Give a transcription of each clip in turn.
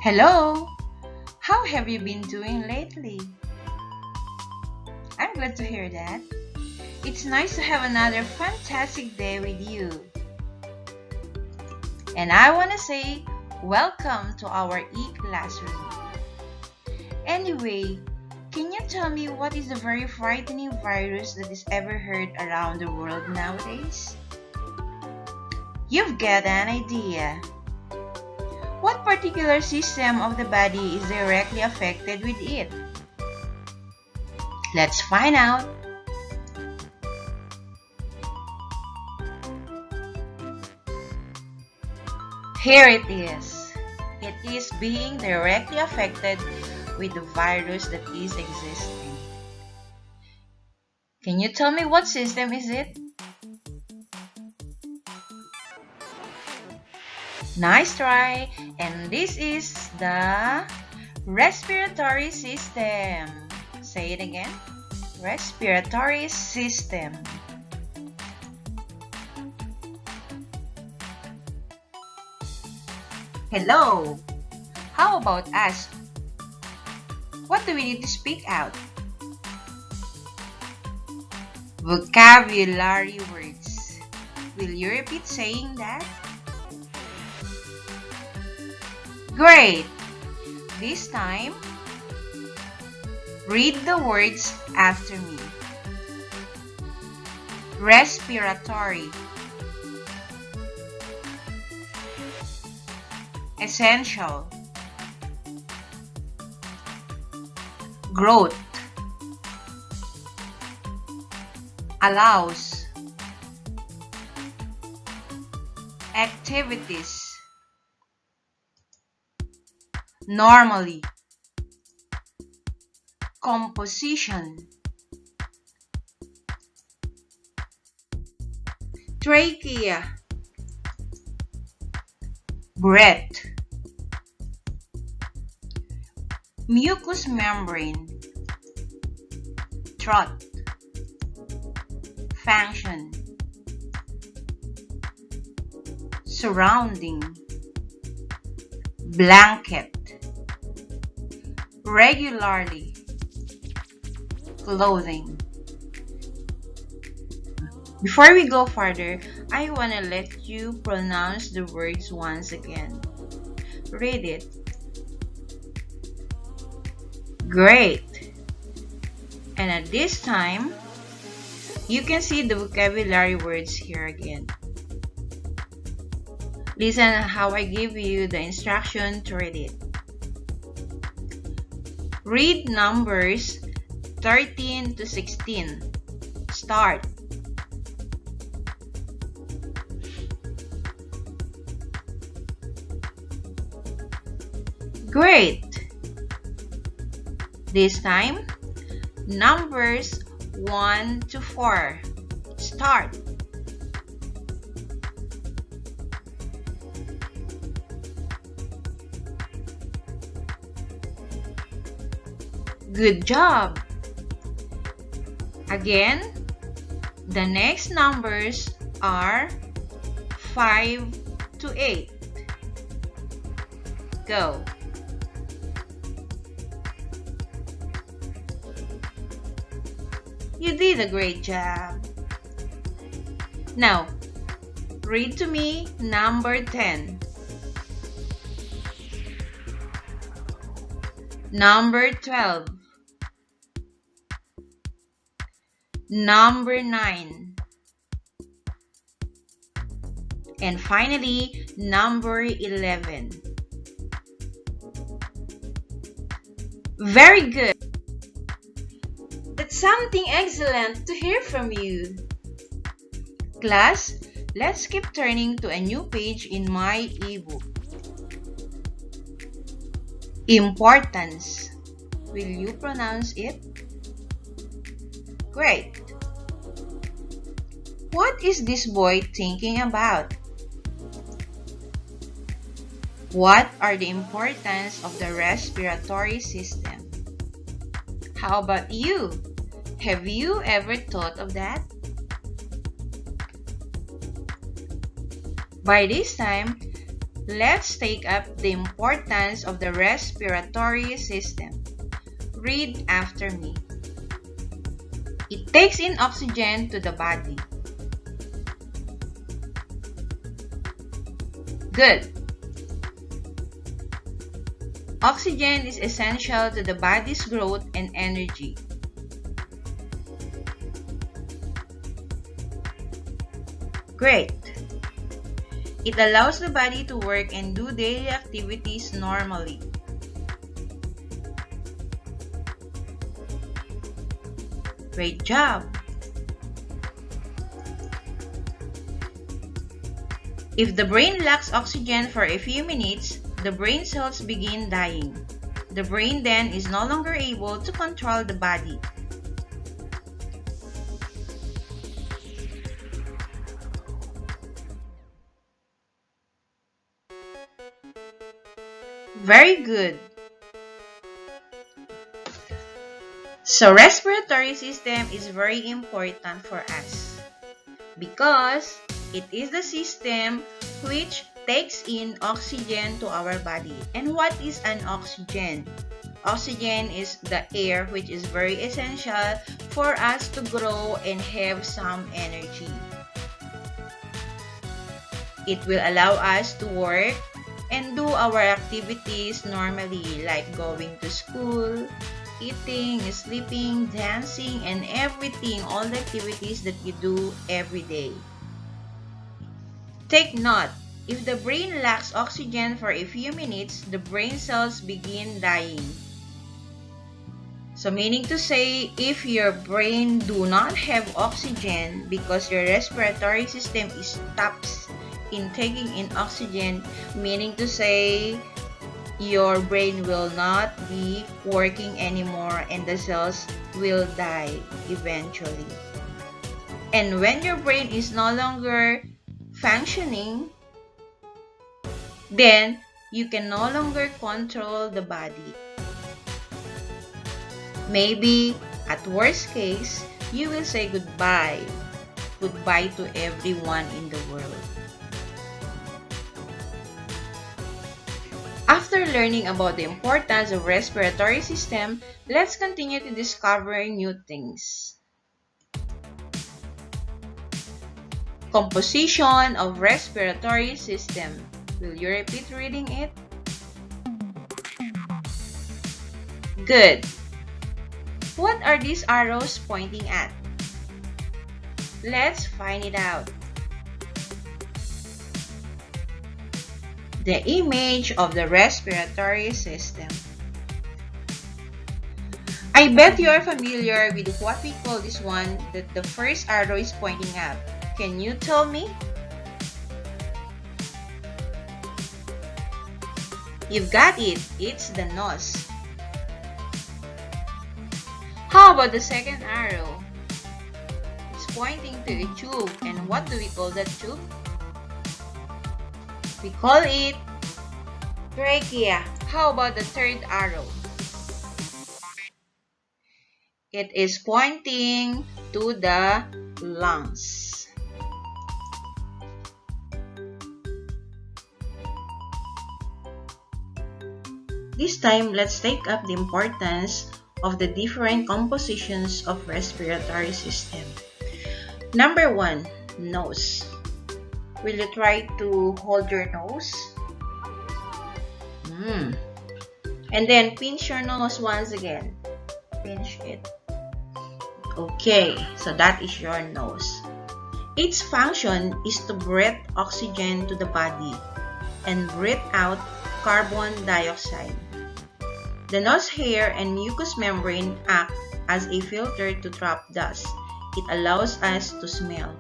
Hello! How have you been doing lately? I'm glad to hear that. It's nice to have another fantastic day with you. And I want to say, welcome to our e-classroom. Anyway, can you tell me what is the very frightening virus that is ever heard around the world nowadays? You've got an idea. What particular system of the body is directly affected with it? Let's find out. Here it is. It is being directly affected with the virus that is existing. Can you tell me what system is it? Nice try! And this is the respiratory system. Say it again. Respiratory system. Hello! How about us? What do we need to speak out? Vocabulary words. Will you repeat saying that? Great! This time, read the words after me. Respiratory. Essential. Growth. Allows. Activities. Normally. Composition. Trachea. Breath. Mucous membrane. Throat. Function. Surrounding. Blanket. Regularly. Clothing. Before we go further, I want to let you pronounce the words once again. Read it. Great! And at this time, you can see the vocabulary words here again. Listen how I give you the instruction to read it. Read numbers 13 to 16. Start. Great! This time, numbers 1 to 4. Start. Good job! Again, the next numbers are 5 to 8. Go! You did a great job. Now, read to me number 10. Number 12. Number 9. And finally, number 11. Very good. That's something excellent to hear from you. Class, let's keep turning to a new page in my ebook. Importance. Will you pronounce it? Great. What is this boy thinking about? What are the importance of the respiratory system? How about you? Have you ever thought of that? By this time, Let's take up the importance of the respiratory system. Read after me. It takes in oxygen to the body. Good. Oxygen is essential to the body's growth and energy. Great. It allows the body to work and do daily activities normally. Great job! If the brain lacks oxygen for a few minutes, the brain cells begin dying. The brain then is no longer able to control the body. Very good. So respiratory system is very important for us because it is the system which takes in oxygen to our body. And what is an oxygen? Oxygen is the air which is very essential for us to grow and have some energy. It will allow us to work and do our activities normally, like going to school, eating, sleeping, dancing, and everything, all the activities that you do every day. Take note, if the brain lacks oxygen for a few minutes, the brain cells begin dying. So meaning to say, if your brain do not have oxygen because your respiratory system stops in taking in oxygen, meaning to say your brain will not be working anymore and the cells will die eventually. And when your brain is no longer functioning, then you can no longer control the body. Maybe, at worst case, you will say goodbye to everyone in the world. After learning about the importance of respiratory system, let's continue to discover new things. Composition of respiratory system. Will you repeat reading it? Good. What are these arrows pointing at? Let's find it out. The image of the respiratory system. I bet you are familiar with what we call this one that the first arrow is pointing at. Can you tell me? You've got it. It's the nose. How about the second arrow? It's pointing to a tube. And what do we call that tube? We call it trachea. How about the third arrow? It is pointing to the lungs. This time, let's take up the importance of the different compositions of respiratory system. Number 1, nose. Will you try to hold your nose? And then pinch your nose once again. Pinch it. Okay, so that is your nose. Its function is to breathe oxygen to the body and breathe out carbon dioxide. The nose hair and mucous membrane act as a filter to trap dust. It allows us to smell.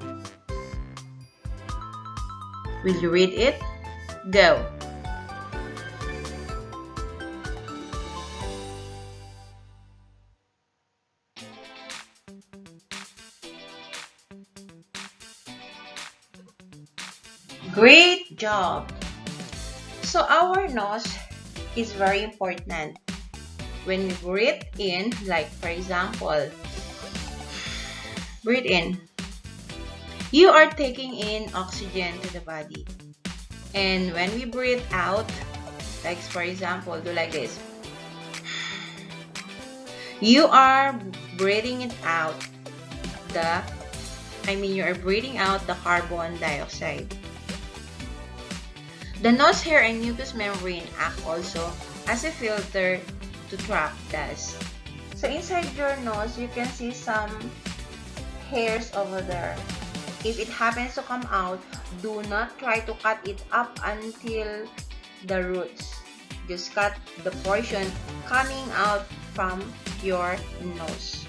Will you read it? Go! Great job! So our nose is very important. When we breathe in, like for example, breathe in, you are taking in oxygen to the body. And when we breathe out, like for example, do like this. You are breathing it out you are breathing out the carbon dioxide. The nose hair and mucous membrane act also as a filter to trap dust. So inside your nose, you can see some hairs over there. If it happens to come out, do not try to cut it up until the roots. Just cut the portion coming out from your nose,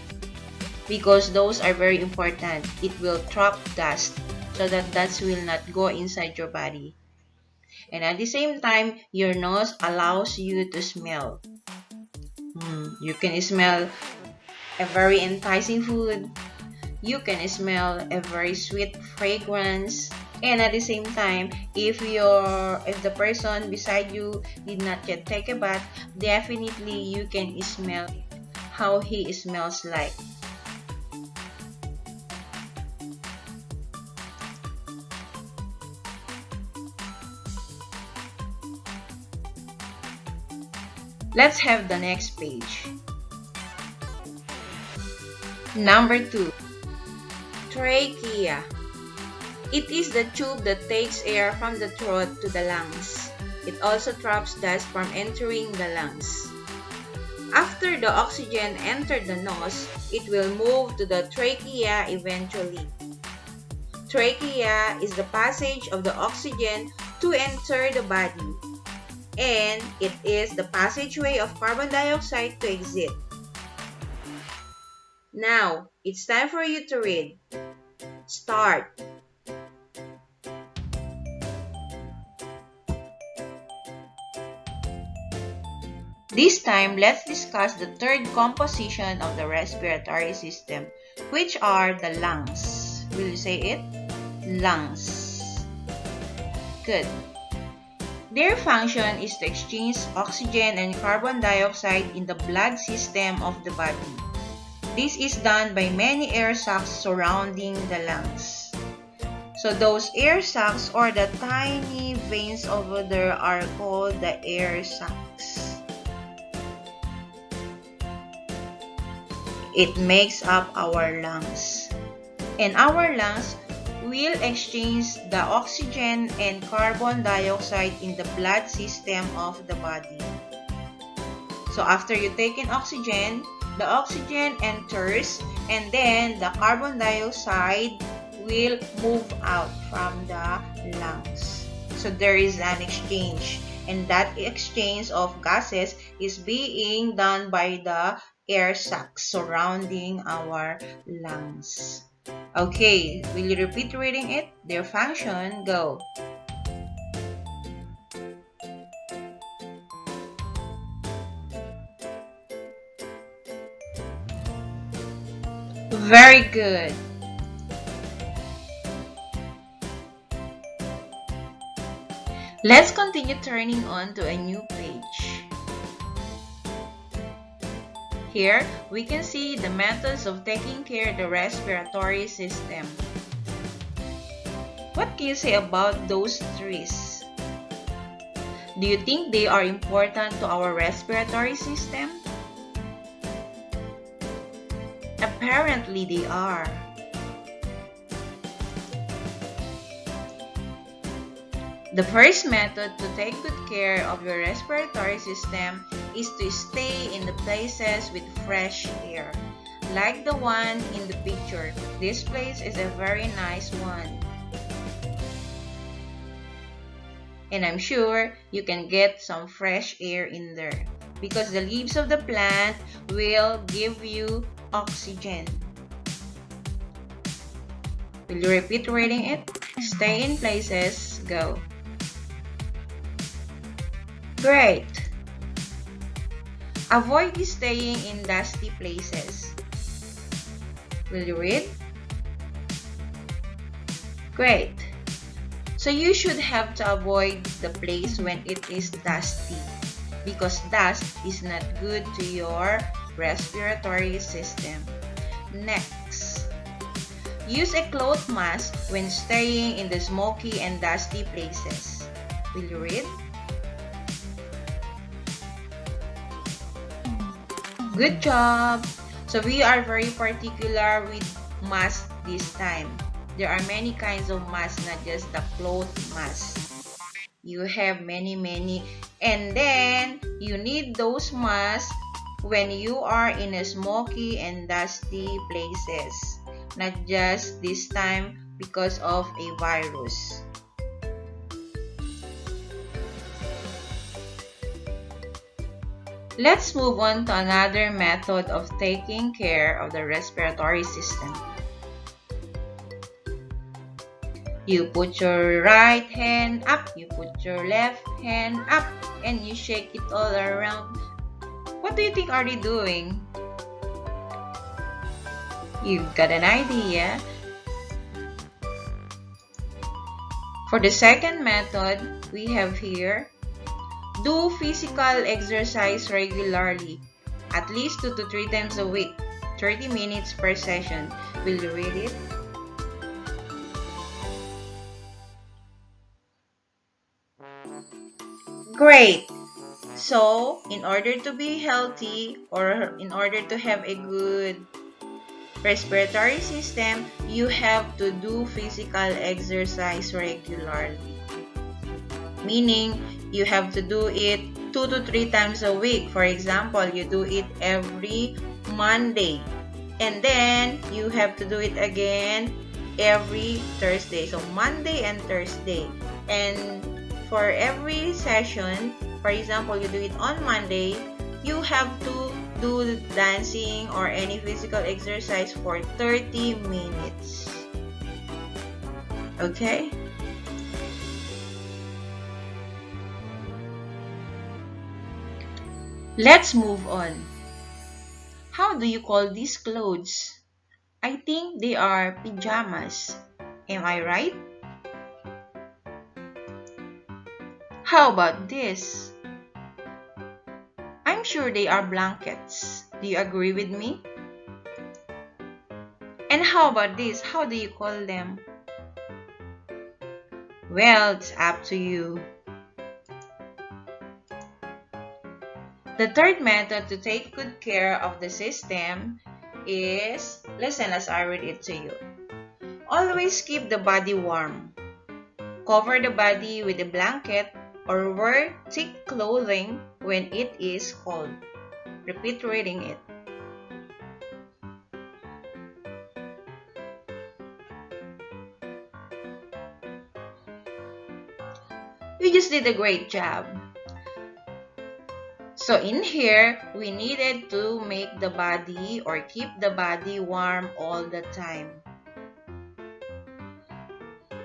because those are very important. It will trap dust so that dust will not go inside your body. And at the same time, your nose allows you to smell. You can smell a very enticing food. You can smell a very sweet fragrance. And at the same time, if the person beside you did not yet take a bath, definitely you can smell how he smells like. Let's have the next page. Number 2. Trachea. It is the tube that takes air from the throat to the lungs. It also traps dust from entering the lungs. After the oxygen entered the nose, it will move to the trachea eventually. Trachea is the passage of the oxygen to enter the body, and it is the passageway of carbon dioxide to exit. Now, it's time for you to read. Start. This time, let's discuss the third composition of the respiratory system, which are the lungs. Will you say it? Lungs. Good. Their function is to exchange oxygen and carbon dioxide in the blood system of the body. This is done by many air sacs surrounding the lungs. So those air sacs, or the tiny veins over there, are called the air sacs. It makes up our lungs. And our lungs will exchange the oxygen and carbon dioxide in the blood system of the body. So after you take in oxygen, the oxygen enters, and then the carbon dioxide will move out from the lungs. So there is an exchange, and that exchange of gases is being done by the air sacs surrounding our lungs. Okay, will you repeat reading it? Their function, go. Very good. Let's continue turning on to a new page. Here, we can see the methods of taking care of the respiratory system. What can you say about those trees? Do you think they are important to our respiratory system? Apparently, they are. The first method to take good care of your respiratory system is to stay in the places with fresh air, like the one in the picture. This place is a very nice one. And I'm sure you can get some fresh air in there, because the leaves of the plant will give you oxygen. Will you repeat reading it? Stay in places, go. Great! Avoid staying in dusty places. Will you read? Great! So you should have to avoid the place when it is dusty, because dust is not good to your respiratory system. Next, use a cloth mask when staying in the smoky and dusty places. Will you read? Good job! So we are very particular with mask this time. There are many kinds of masks, not just the cloth mask. You have many, and then you need those masks when you are in a smoky and dusty places, not just this time because of a virus. Let's move on to another method of taking care of the respiratory system. You put your right hand up, you put your left hand up, and you shake it all around. What do you think are they doing? You've got an idea. For the second method, we have here, do physical exercise regularly, at least 2 to 3 times a week, 30 minutes per session. Will you read it? Great! So, in order to be healthy or in order to have a good respiratory system, you have to do physical exercise regularly. Meaning, you have to do it 2 to 3 times a week. For example, you do it every Monday. And then, you have to do it again every Thursday. So, Monday and Thursday. And for every session, for example, you do it on Monday, you have to do dancing or any physical exercise for 30 minutes. Okay? Let's move on. How do you call these clothes? I think they are pajamas. Am I right? How about this? I'm sure they are blankets. Do you agree with me? And how about this? How do you call them? Well, it's up to you. The third method to take good care of the system is, listen as I read it to you. Always keep the body warm. Cover the body with a blanket or wear thick clothing when it is cold. Repeat reading it. You just did a great job. So in here, we needed to make the body or keep the body warm all the time.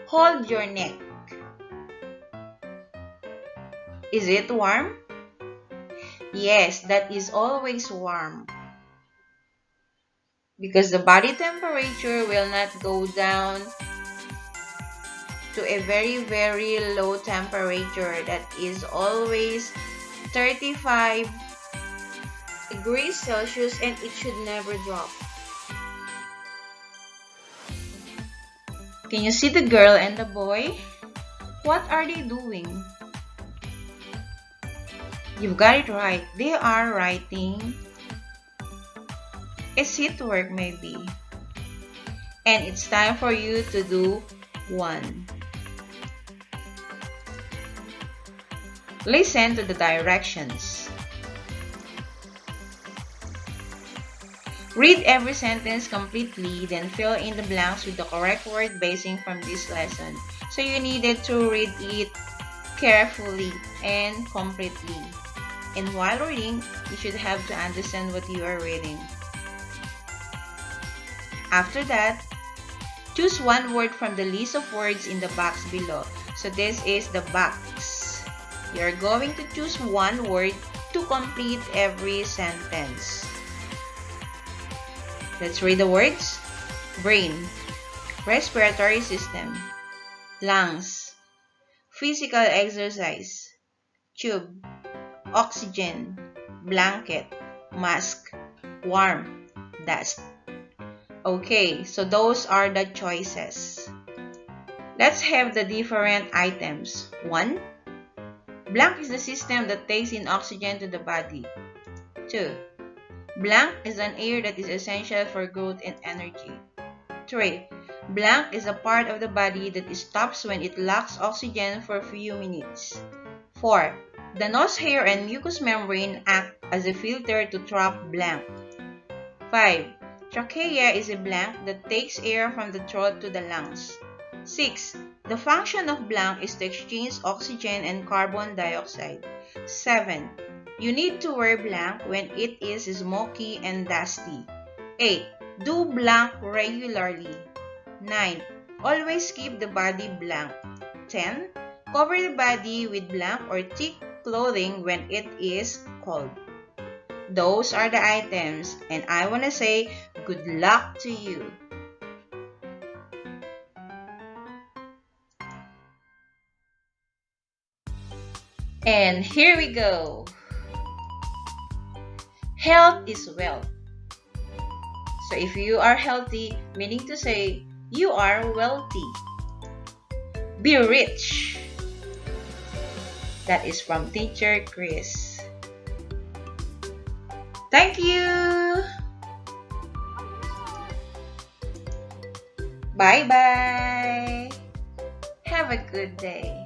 Hold your neck. Is it warm? Yes, that is always warm. Because the body temperature will not go down to a very, very low temperature. That is always 35 degrees Celsius and it should never drop. Can you see the girl and the boy? What are they doing? You've got it right. They are writing a seat work maybe. And it's time for you to do one. Listen to the directions. Read every sentence completely, then fill in the blanks with the correct word basing from this lesson. So you needed to read it carefully and completely. And while reading, you should have to understand what you are reading. After that, choose one word from the list of words in the box below. So this is the box. You're going to choose one word to complete every sentence. Let's read the words. Brain, respiratory system, lungs, physical exercise, tube, oxygen, blanket, mask, warm, dust. Okay, so those are the choices. Let's have the different items. 1, Blank is the system that takes in oxygen to the body. 2. Blank is an air that is essential for growth and energy. 3. Blank is a part of the body that stops when it lacks oxygen for a few minutes. 4. The nose hair and mucous membrane act as a filter to trap blank. 5. Trachea is a blank that takes air from the throat to the lungs. 6. The function of blank is to exchange oxygen and carbon dioxide. 7. You need to wear blank when it is smoky and dusty. 8. Do blank regularly. 9. Always keep the body blank. 10. Cover the body with blank or thick clothing when it is cold. Those are the items, and I want to say good luck to you. And here we go. Health is wealth. So if you are healthy, meaning to say you are wealthy. Be rich. That is from Teacher Chris. Thank you. Bye-bye. Have a good day.